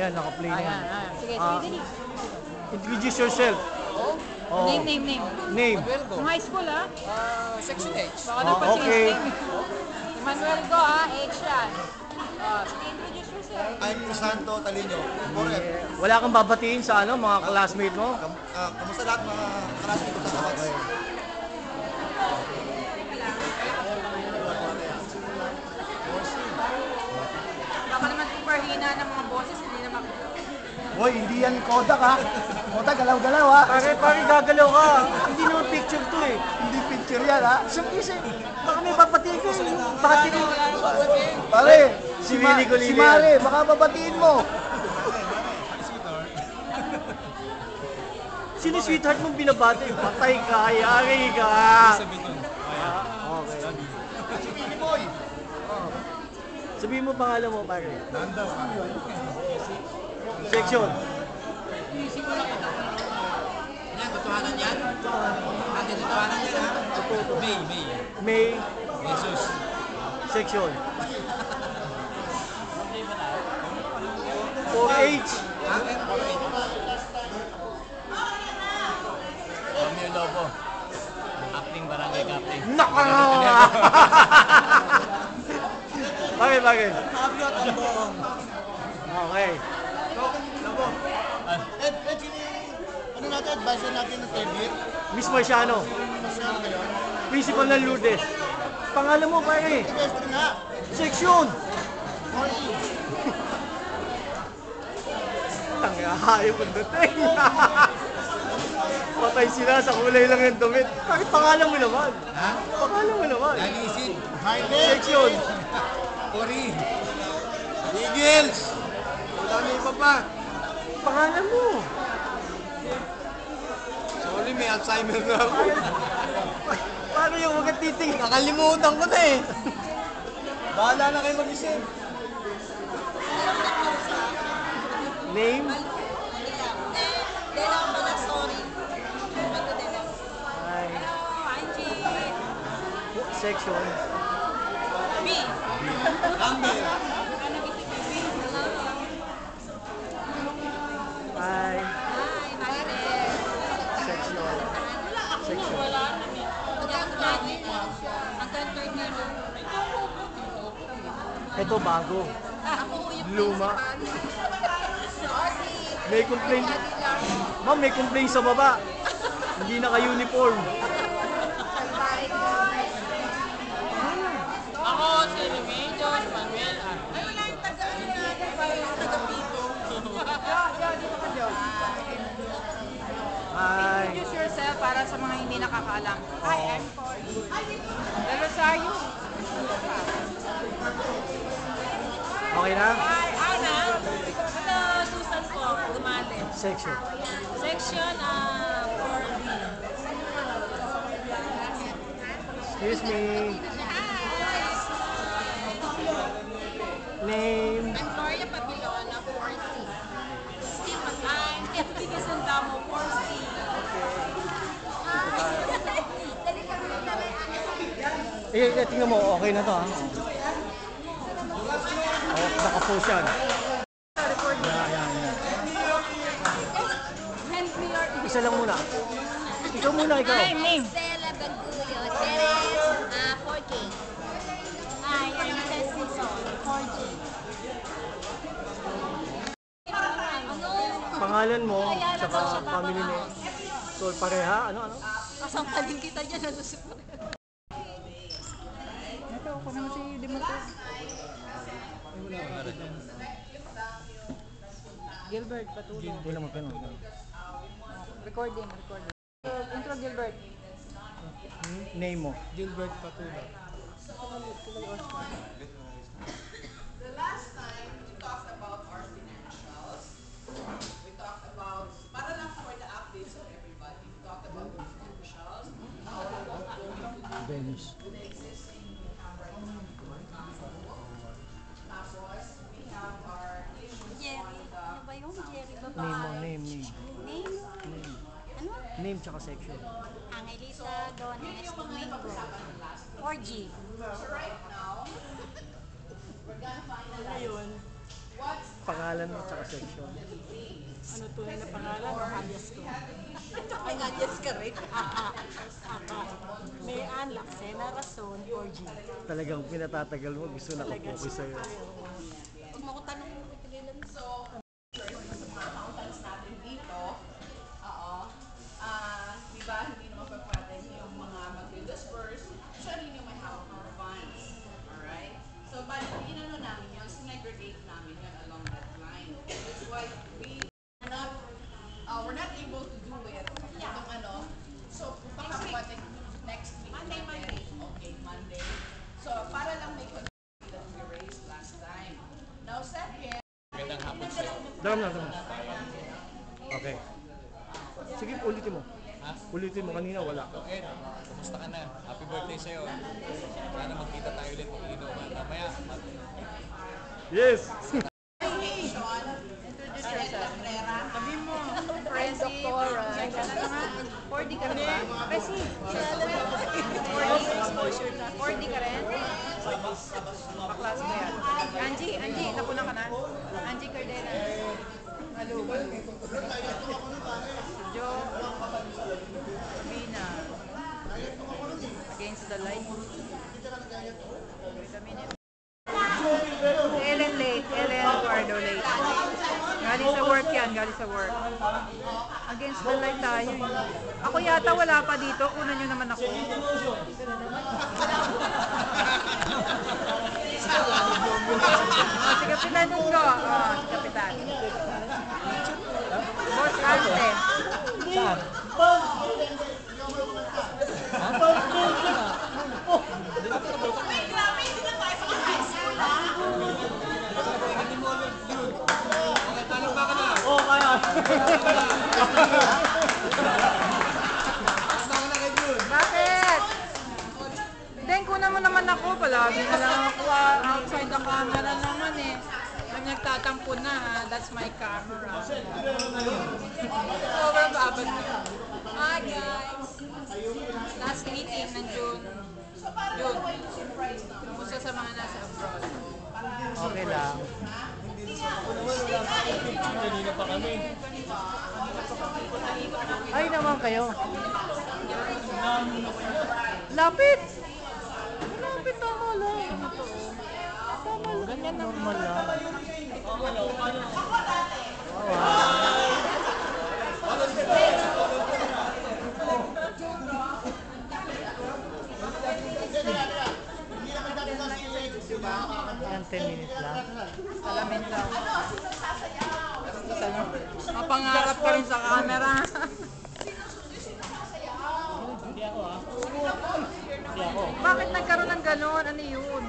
Ayan, naka-play na yan. Sige, Ah, sige, sige. Introduce yourself. Oh. Name. Name. Yung high school, ha? Section H. Baka na pa-change okay. name. Emmanuel Go, ha? H yan. Sige, introduce yourself. I'm Santo Talino. Correct. Wala kang babatiin sa ano, mga classmate mo? Kamusta lahat mga classmate ko sa Kawax? Baka naman super hina ng mga boses, hindi na makikita. Hoy, hindi yan Kodak ha. Kodak, galaw-galaw ha. Pare, gagalaw ka. Hindi naman picture to eh. Hindi picture yan ha. Siyempre, baka may babatiin ko eh. Bakit Pare, Si Willie Golilla. si Mare, baka babatiin mo. Sino sweetheart mong binabati? Patay ka, yari ka. Okay. Si Willie Boy. Sabihin mo pangalan mo, pare. Section. Yan, totohanan yan. Atin totohanan yan ha. May. Jesus. Section. 4H. Romeo Lobo. Acting barangay captain. Naka! Bakit? Okay. Ano natin, advice natin ng third year? Miss Marciano. Masyado ba yun? Principal ng Lourdes. Pangalan mo, pare. Best nga. Section. Tanga, hayop ang dating. Patay sila sa kulay lang yung damit. Bakit pangalan mo naman? Ha? Pangalan mo naman. Lalisin. Section. Ori. Eagles. Wala may iba pa. Pangalan mo. Sorry, may Alzheimer na ako. Paano yung mga titing? Nakalimutan ko na eh. Bahala na kayo mag-isip. Name? Dela Manassori. Ay. Angie. Section. B. Number. Ay. Hi, Maribel. Section. Section. Hanggang third year. Ito bago. Ako yung Luma. Sorry. May complaint. Ma'am, may complaint sa baba. Hindi naka-uniform. Ako, si Remedios Manuel. Ay, wala yung taga-pito. Ay. Introduce yourself para sa mga hindi nakakaalam. Hi, I'm Cory. Del Rosario. Okay na? Hi, Ana. Ano, Susan po, Gumale. Section. Section 4B. Excuse me. Name? I'm Gloria Papilona, 4C. Steve Matay, FD Casandamo, 4C. Tingnan mo, okay na to ha. Oh, naka-post yan. Yan. Isa lang muna. Ikaw muna, ikaw. Name. Stella Bagulio, Teres, 4K. Hi, I'm Tess Sison, 4G. Pangalan mo, tsaka family name. So, pareha? Ano? Kasampalin kita dyan, nasusip ko. Ito, ako naman si Demetrius. Gilbert, patuloy. Hindi naman ganun. Recording. Intro, Gilbert. Name mo? Gilbert Patula. The last time we talked about our financials, we talked about, para lang for the updates of everybody, we talked about the financials, Dennis. the existing tapos we have our issues Jerry. Ano ba yun? Jerry Name mo, Babae. name. Name? Ano? Name tsaka section. Angelita Dones Domingo. 4G. So right now, we're gonna finalize Pangalan mo tsaka section. Ano tunay na pangalan o alias ko? Ay, alias ka rin. May Ann Laksena Rason, 4G. Talagang pinatatagal mo, gusto nakapokus sa'yo. Huwag mo ko tanong mo kailan. So, sa mga accountants natin dito, oo, di ba, hindi naman pagpatan yung mga mag-disperse, sarili may hawak ng funds. Alright? So, bali, inano namin yun, sinegregate namin yun along that line. That's why we're not able to do it. Itong ano, so, baka pwede next week. Monday. Okay, Monday. So, para lang may consistency that we raised last time. Now, second, Drum na. Okay. Sige, ulitin mo. Ulitin mo, kanina wala. Ed, kumusta ka na? Happy birthday sa'yo. Sana magkita tayo ulit mag-inom. Mamaya, Yes! Sabi mo, Presi, check ka na nga. 4D ka rin ba? Presi, kilala mo. 4D exposure na. 4D ka rin? Baklas ko yan. Angie, napunan ka na? Angie Cardena. Halo. Jo. Sabina. Against the light. Wait a minute. Ellen late. Ellen Guardo late. Galing sa work yan, galing sa work. Against the light tayo eh. Ako yata wala pa dito, kunan nyo naman ako. Si Kapitan Nunggo. Si Kapitan. Boss Ante. Saan? Oo, kaya. Bakit? Then, kunan mo naman ako. Palagi na lang ako outside the camera naman eh. Pag nagtatampo na ha, that's my camera. Over babad mo. Hi guys! Last meeting ng June. Kumusta sa mga nasa abroad? Okay lang. Kanina pa kami. Ay naman kayo. Lapit! Lapit, tama lang. Tama lang. Ganyan normal lang. Yan, 10 minutes lang. Salamin lang. Mapangarap ka rin sa camera. Hindi ako ah. Hindi ako. Bakit nagkaroon ng gano'n? Ano yun?